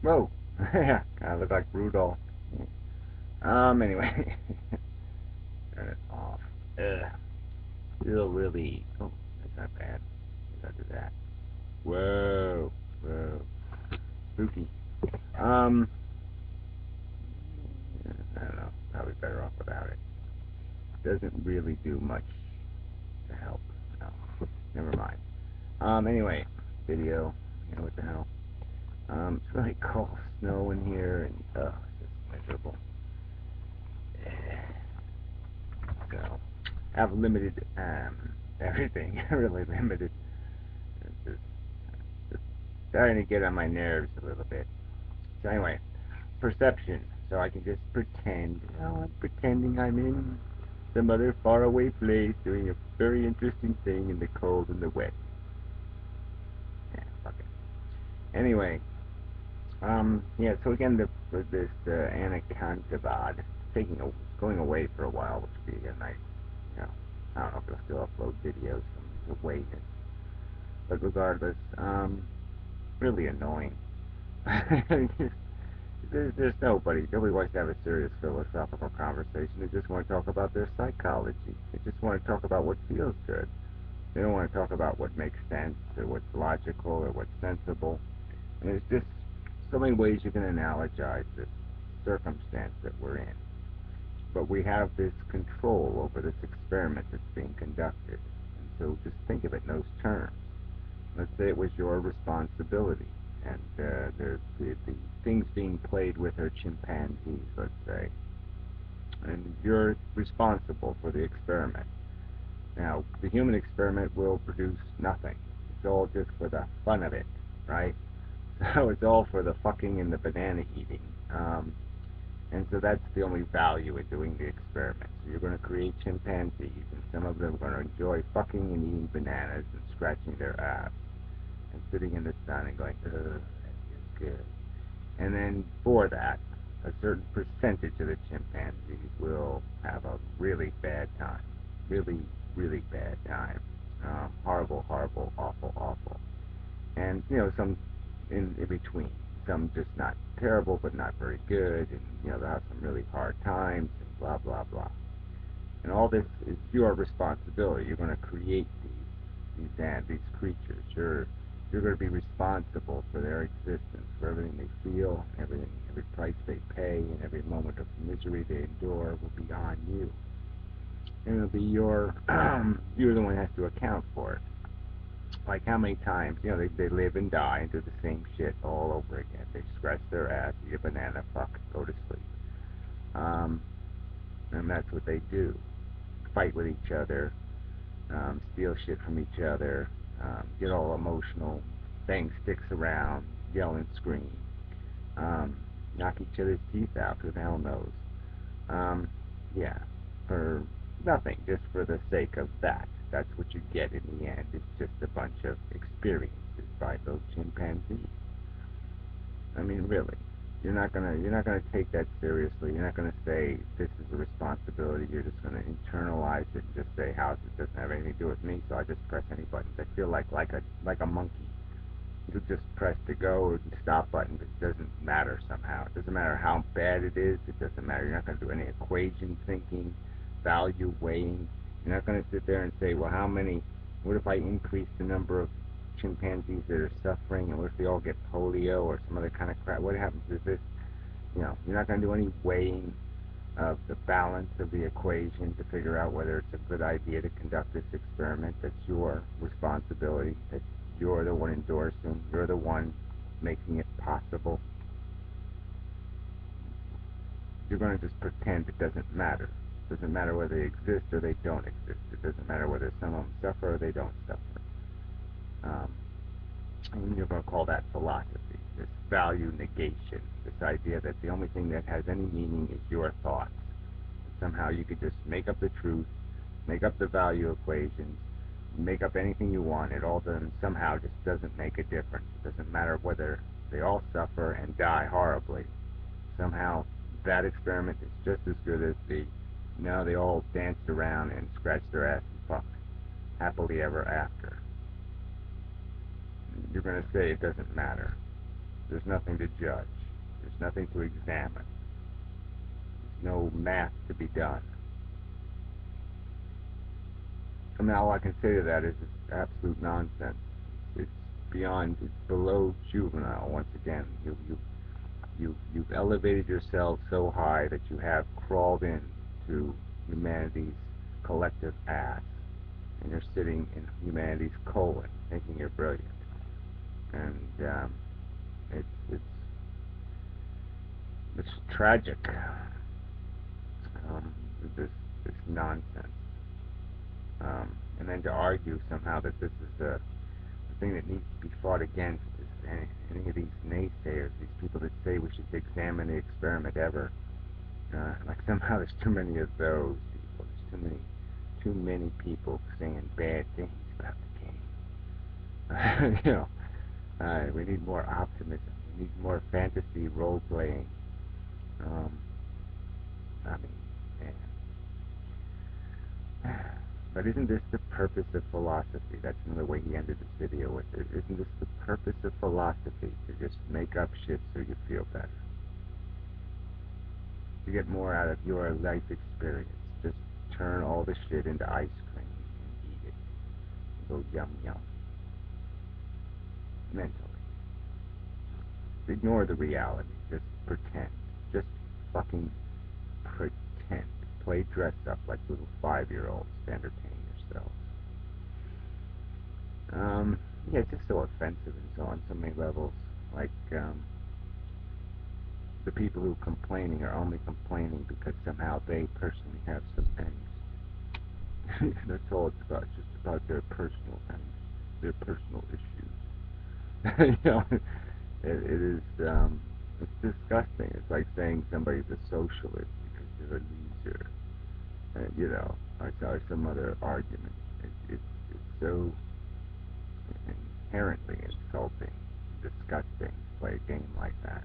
Whoa. Yeah, kind of look like Rudolph. Anyway, turn it off. Ugh. Still really. Oh, that's not bad. Maybe I'll do that. Whoa. Whoa. Spooky. Um, I don't know. Probably better off without it. Doesn't really do much to help. No. Never mind. Anyway, video. You know what the hell? It's really cold, snow in here, and it's just miserable. So, have limited everything, really limited. It's just starting to get on my nerves a little bit. So anyway, perception. So I can just pretend. I'm pretending I'm in some other faraway place doing a very interesting thing in the cold and the wet. Yeah, fuck it. Anyway, yeah. So again, for this Anaconda taking going away for a while, which would be a nice, you know, I don't know if it'll still upload videos from the wait, but regardless, really annoying. There's nobody wants to have a serious philosophical conversation. They just want to talk about their psychology. They just want to talk about what feels good. They don't want to talk about what makes sense or what's logical or what's sensible. And there's just so many ways you can analogize this circumstance that we're in. But we have this control over this experiment that's being conducted. And so just think of it in those terms. Let's say it was your responsibility, and the things being played with are chimpanzees, let's say, and you're responsible for the experiment. Now, the human experiment will produce nothing. It's all just for the fun of it, right? So it's all for the fucking and the banana eating. And so that's the only value in doing the experiment. So you're going to create chimpanzees, and some of them are going to enjoy fucking and eating bananas and scratching their ass and sitting in the sun and going, ugh, that feels good. And then for that, a certain percentage of the chimpanzees will have a really bad time. Really, really bad time. Horrible, horrible, awful, awful. And, some in between. Some just not terrible, but not very good. And, they'll have some really hard times and blah, blah, blah. And all this is your responsibility. You're going to create these creatures. You're going to be responsible for their existence, for everything they feel, every price they pay, and every moment of misery they endure will be on you. And it'll be you're the one who has to account for it. Like how many times, they live and die and do the same shit all over again. They scratch their ass, eat a banana, fuck, go to sleep. Um, and that's what they do. Fight with each other, steal shit from each other, get all emotional, bang sticks around, yell and scream, um, knock each other's teeth out, who the hell knows. Um, yeah, for nothing, just for the sake of that. That's what you get in the end. It's just a bunch of experiences by those chimpanzees. I mean, really. You're not gonna take that seriously. You're not gonna say this is a responsibility. You're just gonna internalize it and just say, "How it doesn't have anything to do with me." So I just press any buttons. I feel like a monkey. You just press the go and stop button. It doesn't matter somehow. It doesn't matter how bad it is. It doesn't matter. You're not gonna do any equation thinking, value weighing. You're not gonna sit there and say, "Well, how many? What if I increase the number of chimpanzees that are suffering, and what if they all get polio or some other kind of crap? What happens if this?" You're not going to do any weighing of the balance of the equation to figure out whether it's a good idea to conduct this experiment. That's your responsibility. That you're the one endorsing. You're the one making it possible. You're going to just pretend it doesn't matter. It doesn't matter whether they exist or they don't exist. It doesn't matter whether some of them suffer or they don't suffer. Um, and you're going to call that philosophy, this value negation, this idea that the only thing that has any meaning is your thoughts. Somehow you could just make up the truth, make up the value equations, make up anything you want. It all doesn't somehow just doesn't make a difference. It doesn't matter whether they all suffer and die horribly. Somehow that experiment is just as good as they all danced around and scratched their ass and fucked happily ever after. You're going to say it doesn't matter. There's nothing to judge. There's nothing to examine. There's no math to be done. I mean, all I can say to that is it's absolute nonsense. It's beyond, it's below juvenile. Once again, you've elevated yourself so high that you have crawled into humanity's collective ass, and you're sitting in humanity's colon, thinking you're brilliant. And it's it's it's tragic. This this nonsense. And then to argue somehow that this is the thing that needs to be fought against is any of these naysayers, these people that say we should examine the experiment ever. Like somehow there's too many of those people. There's too many people saying bad things about the game. We need more optimism. We need more fantasy role playing. Um, I mean, man. But isn't this the purpose of philosophy? That's another way he ended this video with it. Isn't this the purpose of philosophy? To just make up shit so you feel better. To get more out of your life experience. Just turn all the shit into ice cream and eat it. And go yum yum. Mentally. Ignore the reality. Just pretend. Just fucking pretend. Play dress up like little 5-year-olds to entertain yourselves. Yeah, it's just so offensive and so on so many levels. Like, the people who are complaining are only complaining because somehow they personally have some things. That's all it's about. It's just about their personal things, their personal issues. It is, it's disgusting. It's like saying somebody's a socialist because they're a loser. Or some other argument. It's so inherently insulting, disgusting to play a game like that.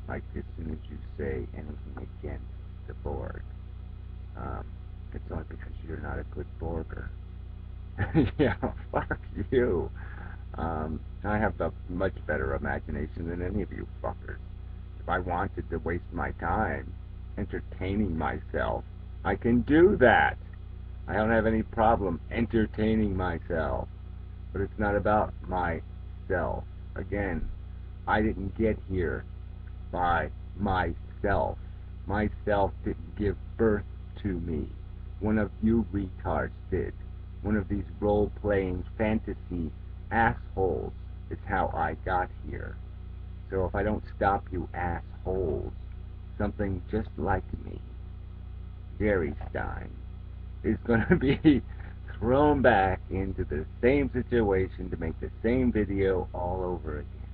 Like, as soon as you say anything against the Borg, it's only because you're not a good Borger. Yeah, fuck you. I have a much better imagination than any of you fuckers. If I wanted to waste my time entertaining myself, I can do that. I don't have any problem entertaining myself. But it's not about myself. Again, I didn't get here by myself. Myself didn't give birth to me. One of you retards did. One of these role-playing fantasy assholes is how I got here. So if I don't stop you assholes, something just like me, Jerry Stein, is going to be thrown back into the same situation to make the same video all over again.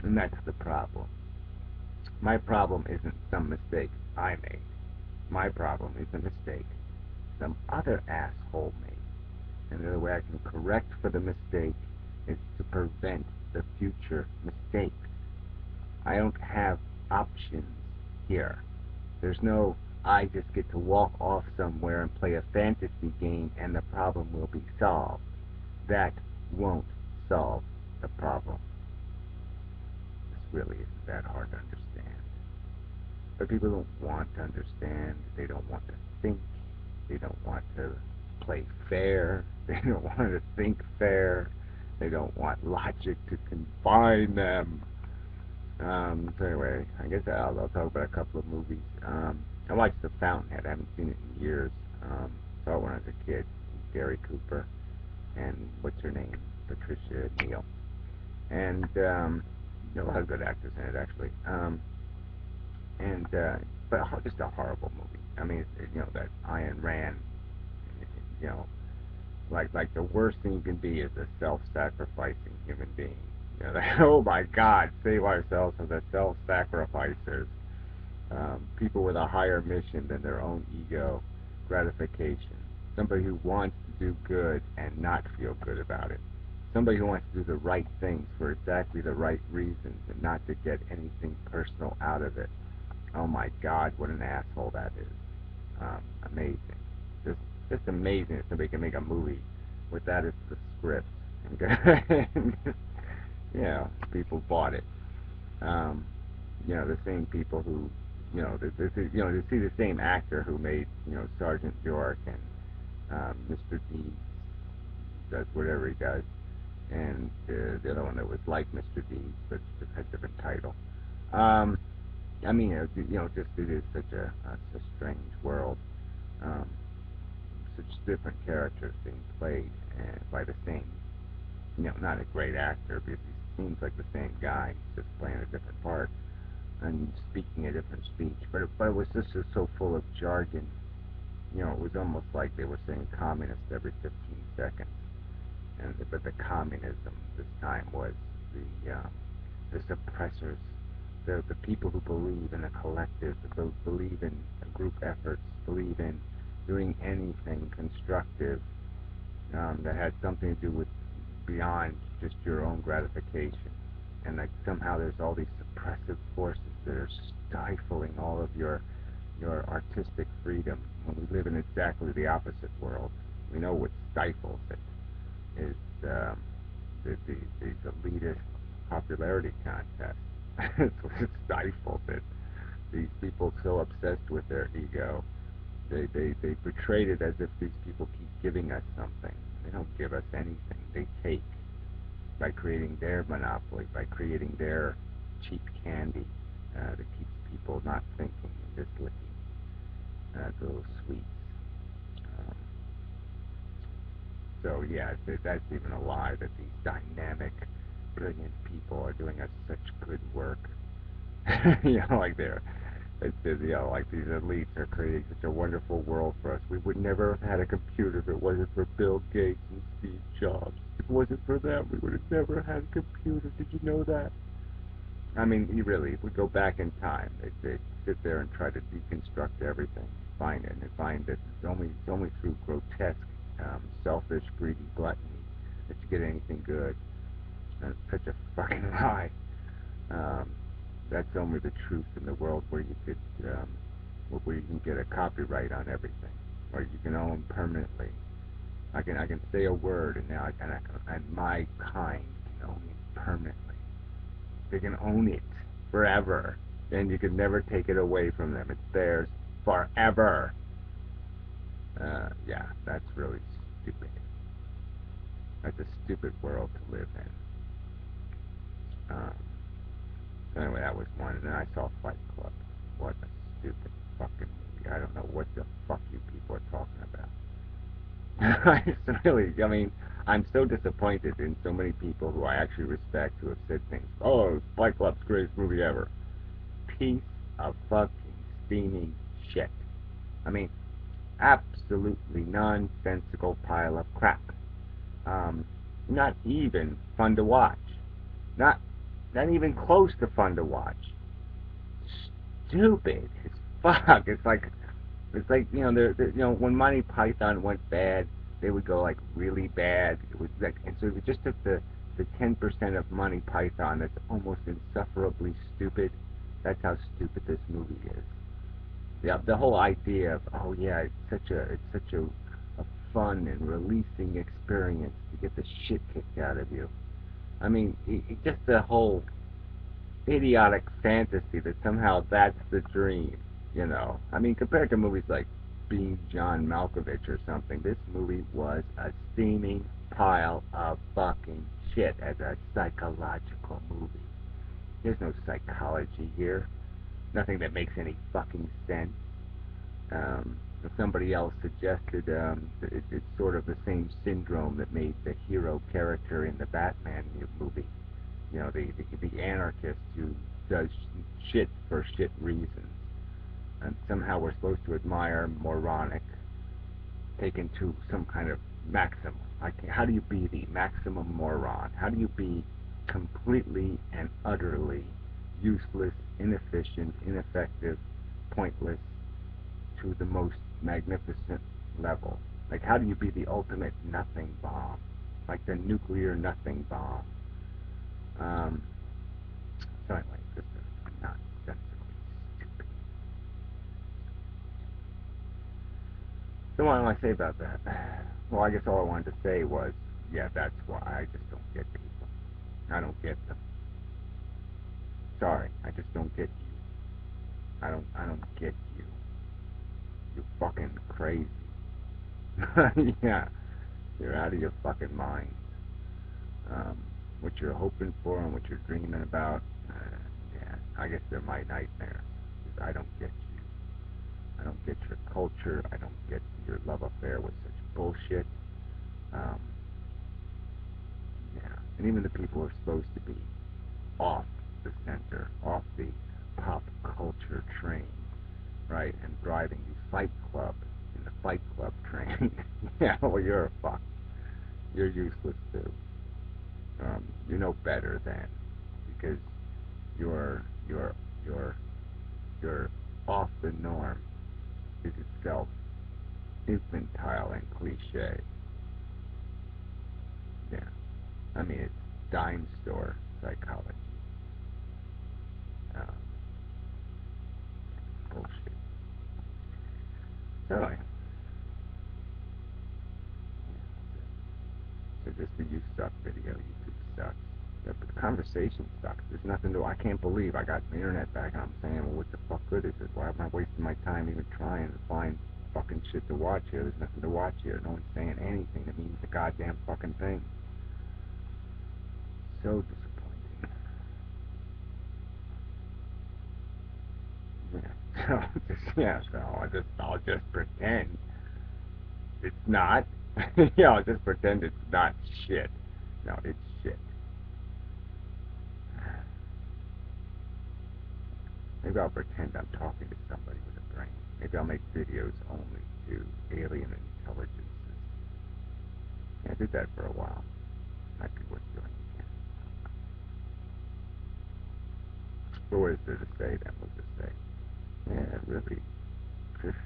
And that's the problem. My problem isn't some mistake I made. My problem is a mistake some other asshole made. And the only way I can correct for the mistake is to prevent the future mistakes. I don't have options here. There's no, I just get to walk off somewhere and play a fantasy game and the problem will be solved. That won't solve the problem. This really isn't that hard to understand. But people don't want to understand. They don't want to think. They don't want to play fair. They don't want to think fair. They don't want logic to confine them. So anyway, I guess I'll talk about a couple of movies. I watched The Fountainhead. I haven't seen it in years. Saw it when I was a kid. Gary Cooper and what's her name, Patricia Neal, and a lot of good actors in it actually. But just a horrible movie. I mean, that Ayn Rand, you know, like the worst thing you can be is a self-sacrificing human being. Oh my God, save ourselves from the self-sacrificers. People with a higher mission than their own ego gratification. Somebody who wants to do good and not feel good about it. Somebody who wants to do the right things for exactly the right reasons and not to get anything personal out of it. Oh my God, what an asshole that is. Amazing. Just amazing that somebody can make a movie with that as the script. And People bought it. Um, the same people who, to see the same actor who made, Sergeant York and Mr. Deeds does whatever he does, and the other one that was like Mr. Deeds but had a different title. Um, I mean, just it is such a strange world. Um, Such different characters being played and by the same, not a great actor because he seems like the same guy, he's just playing a different part and speaking a different speech. But it was just so full of jargon. It was almost like they were saying communist every 15 seconds. But the communism this time was the suppressors, the people who believe in a collective, who believe in group efforts, believe in doing anything constructive that had something to do with beyond just your own gratification. And like somehow there's all these suppressive forces that are stifling all of your artistic freedom when we live in exactly the opposite world. We know what stifles it is these elitist popularity contests. It's what stifles it. These people so obsessed with their ego, they portray it as if these people keep giving us something. They don't give us anything. They take by creating their monopoly, by creating their cheap candy that keeps people not thinking and just licking the little sweets. Um, so yeah, that's even a lie that these dynamic, brilliant people are doing us such good work. Like like these elites are creating such a wonderful world for us. We would never have had a computer if it wasn't for Bill Gates and Steve Jobs. If it wasn't for them, we would have never had a computer. Did you know that? I mean, you really, if we go back in time, they sit there and try to deconstruct everything, and find that it's only through grotesque, selfish, greedy gluttony that you get anything good. And it's such a fucking lie. Um, that's only the truth in the world where you could, where you can get a copyright on everything, or you can own permanently. I can say a word, and now and my kind can own it permanently. They can own it forever, and you can never take it away from them. It's theirs forever. Yeah, that's really stupid. That's a stupid world to live in. So anyway, that was one, and then I saw Fight Club. What a stupid fucking movie. I don't know what the fuck you people are talking about. It's really, I mean, I'm so disappointed in so many people who I actually respect who have said things. Oh, Fight Club's the greatest movie ever. Piece of fucking steaming shit. I mean, absolutely nonsensical pile of crap. Um, Not even fun to watch. Not not even close to fun to watch. Stupid as fuck. It's like when Monty Python went bad, they would go like really bad. It was like, and so if you just took the 10% of Monty Python that's almost insufferably stupid, that's how stupid this movie is. The whole idea of, oh yeah, it's such a fun and releasing experience to get the shit kicked out of you. I mean, just the whole idiotic fantasy that somehow that's the dream. I mean, compared to movies like Being John Malkovich or something, this movie was a steaming pile of fucking shit as a psychological movie. There's no psychology here. Nothing that makes any fucking sense. Somebody else suggested it's sort of the same syndrome that made the hero character in the Batman movie. The anarchist who does shit for shit reasons. And somehow we're supposed to admire moronic, taken to some kind of maximum. How do you be the maximum moron? How do you be completely and utterly useless, inefficient, ineffective, pointless to the most magnificent level? Like, how do you be the ultimate nothing bomb? Like the nuclear nothing bomb. Um, so anyway, just nonsensically stupid. So what do I say about that? Well, I guess all I wanted to say was, yeah, that's why I just don't get people. I don't get them. Sorry, I just don't get you. I don't get you. You're fucking crazy. Yeah, you're out of your fucking mind. Um, what you're hoping for and what you're dreaming about, yeah, I guess they're my nightmares. I don't get you. I don't get your culture. I don't get your love affair with such bullshit. Um, yeah, and even the people who are supposed to be off the center, off the pop culture train, right, and driving the Fight Club in the Fight Club train. Yeah, well, you're a fuck. You're useless too. You know better then, because your your your your off the norm is itself infantile and cliche. Yeah, I mean it's dime store psychology. Uh, Bullshit. So, yeah, so just the you suck video. YouTube sucks. Yeah, but the conversation sucks. There's nothing to. I can't believe I got the internet back and I'm saying, well, what the fuck good is it? Why am I wasting my time even trying to find fucking shit to watch here? There's nothing to watch here. No one's saying anything that means a goddamn fucking thing. So disappointing. Yeah. So I'll just pretend it's not. Yeah, I'll just pretend it's not shit. No, it's shit. Maybe I'll pretend I'm talking to somebody with a brain. Maybe I'll make videos only to alien intelligences. Yeah, I did that for a while. Might be worth doing again. But what is there to say then? We'll just say, yeah, it really, really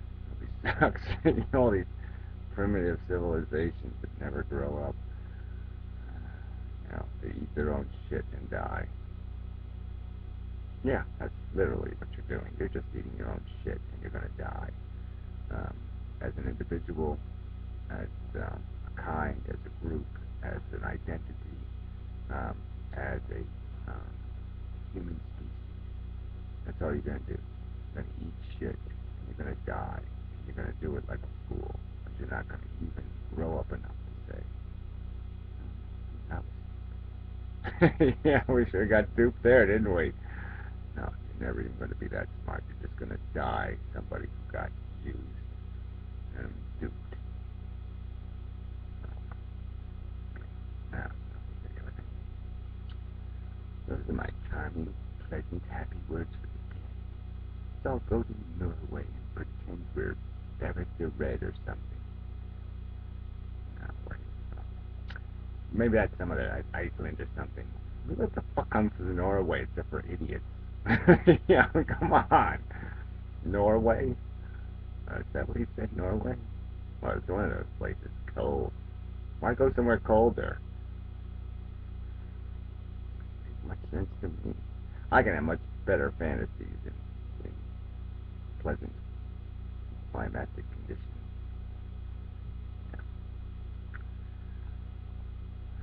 sucks. All these primitive civilizations that never grow up. They eat their own shit and die. Yeah, that's literally what you're doing. You're just eating your own shit and you're going to die. Um, as an individual, as a kind, as a group, as an identity, um, as a um, human species. That's all you're going to do. You're going to eat shit and you're going to die. And you're going to do it like a fool because you're not going to even grow up enough to say, that was yeah, we sure got duped there, didn't we? No, you're never even going to be that smart. You're just going to die somebody who got used and duped. Now, those are my charming, pleasant, happy words for the day. So I'll go to Norway and pretend we're Director Red or something. No, where do you go? Maybe that's some of the Iceland or something. What the fuck comes to Norway except for idiots? Yeah, come on. Norway? Is that what he said, Norway? Well, it's one of those places cold. Why go somewhere colder? Makes much sense to me. I can have much better fantasies in pleasant climatic conditions.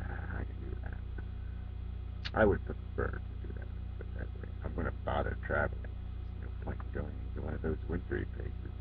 I can do that. I would prefer to do that, but that way. I'm going to bother traveling. There's no point in going into one of those wintry places.